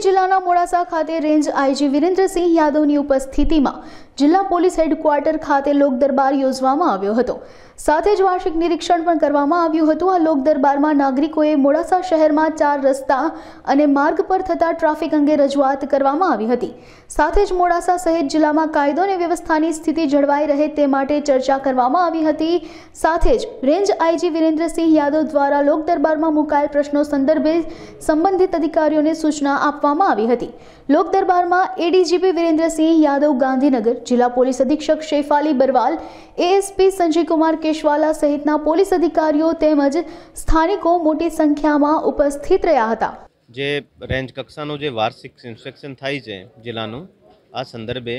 અરવલ્લી જિલ્લાના મોડાસા ખાતે range IG Virendrasinh યાદવની ઉપસ્થિતિમાં જિલ્લા પોલીસ હેડક્વાર્ટર ખાતે લોક દરબાર યોજવામાં આવ્યો હતો। સાથે જ વાર્ષિક નિરીક્ષણ પણ કરવામાં આવ્યું હતું। આ લોક દરબારમાં નાગરિકોએ મોડાસા શહેરમાં 4 રસ્તા અને માર્ગ પર થતા ટ્રાફિક અંગે રજૂઆત કરવામાં આવી હતી। સાથે જ મોડાસા સહિત જિલ્લામાં કાયદો અને વ્યવસ્થાની સ્થિતિ જળવાઈ રહે તે માટે ચર્ચા કરવામાં આવી હતી। સાથે જ રેન્જ આઈજી વિરેન્દ્રસિંહ યાદવ દ્વારા લોક દરબારમાં મુકાયેલ પ્રશ્નો સંદર્ભે સંબંધિત અધિકારીઓને સૂચના આપવામાં આવી હતી। લોક દરબારમાં એડીજીપી વિરેન્દ્રસિંહ યાદવ ગાંધીનગર, જિલ્લા પોલીસ અધિક્ષક શેફાલી બરવાલ, એએસપી સંજય કુમાર કેશવાલા સહિતના પોલીસ અધિકારીઓ તેમજ સ્થાનિકો મોટી સંખ્યામાં ઉપસ્થિત રહ્યા હતા। જે રેન્જ કક્ષાનું જે વાર્ષિક ઇન્સ્પેક્શન થાય છે જિલ્લાનું, આ સંદર્ભે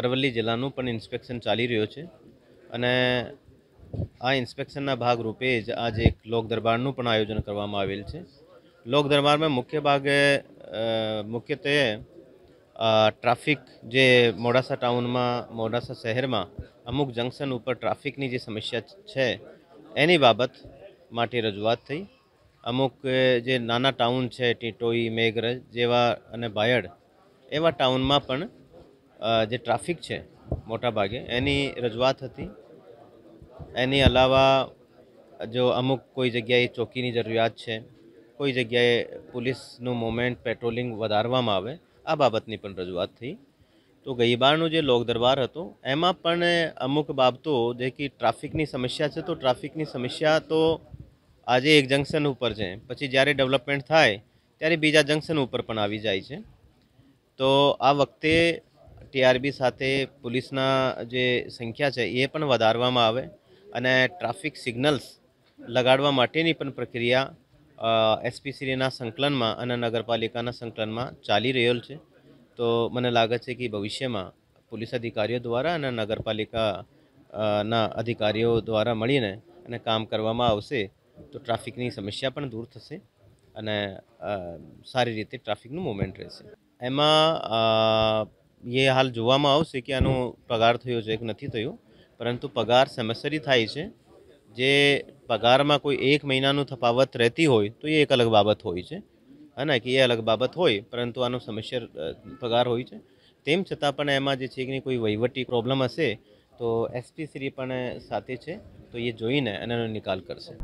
અરવલ્લી જિલ્લાનું પણ ઇન્સ્પેક્શન ચાલી રહ્યો છે અને આ ઇન્સ્પેક્શનના ભાગરૂપે જ આજે એક લોક દરબારનું પણ આયોજન કરવામાં આવેલ છે। લોક દરબારમાં મુખ્યત્વે ટ્રાફિક જે મોડાસા ટાઉનમાં, મોડાસા શહેરમાં અમુક જંકશન ઉપર ટ્રાફિકની જે સમસ્યા છે એની બાબત માટે રજૂઆત થઈ। અમુક જે નાના ટાઉન છે, ટીટોઈ, મેઘરજ જેવા અને બાયડ એવા ટાઉનમાં પણ જે ટ્રાફિક છે મોટાભાગે એની રજૂઆત હતી। એની અલાવા જો અમુક કોઈ જગ્યાએ ચોકીની જરૂરિયાત છે, કોઈ જગ્યાએ પોલીસનું મોમેન્ટ પેટ્રોલિંગ વધારવામાં આવે, આ બાબતની પણ રજૂઆત થઈ। તો ગઈબારનો જે લોક દરબાર હતો એમાં પણ અમુક બાબતો જે કે ટ્રાફિકની સમસ્યા છે, તો ટ્રાફિકની સમસ્યા તો આજે એક જંકશન ઉપર છે, પછી જ્યારે ડેવલપમેન્ટ થાય ત્યારે બીજા જંકશન ઉપર પણ આવી જાય છે। તો આ વખતે ટીઆરબી સાથે પોલીસના જે સંખ્યા છે એ પણ વધારવામાં આવે અને ટ્રાફિક સિગ્નલ્સ લગાડવા માટેની પણ પ્રક્રિયા એસપીસીના સંકલનમાં અને નગરપાલિકાના સંકલનમાં ચાલી રહેલ છે। તો મને લાગે છે કે ભવિષ્યમાં પોલીસ અધિકારીઓ દ્વારા અને નગરપાલિકાના અધિકારીઓ દ્વારા મળીને અને કામ કરવામાં આવશે તો ટ્રાફિકની સમસ્યા પણ દૂર થશે અને સારી રીતે ટ્રાફિકનું મૂવમેન્ટ રહેશે। એમાં એ હાલ જોવામાં આવશે કે આનો પગાર થયો છે કે નથી થયો, પરંતુ પગાર સમયસર થાય છે। જે પગારમાં કોઈ 1 મહિનાનું તફાવત રહેતી હોય તો એ એક અલગ બાબત હોય છે, અને કે એ અલગ બાબત હોય, પરંતુ આનો સમયસર પગાર હોય છે। તેમ છતાં પણ એમાં જે છે કે કોઈ વહીવટી પ્રોબ્લેમ હશે તો એસપી શ્રી પણ સાથે છે, તો એ જોઈને એનો નિકાલ કરશે।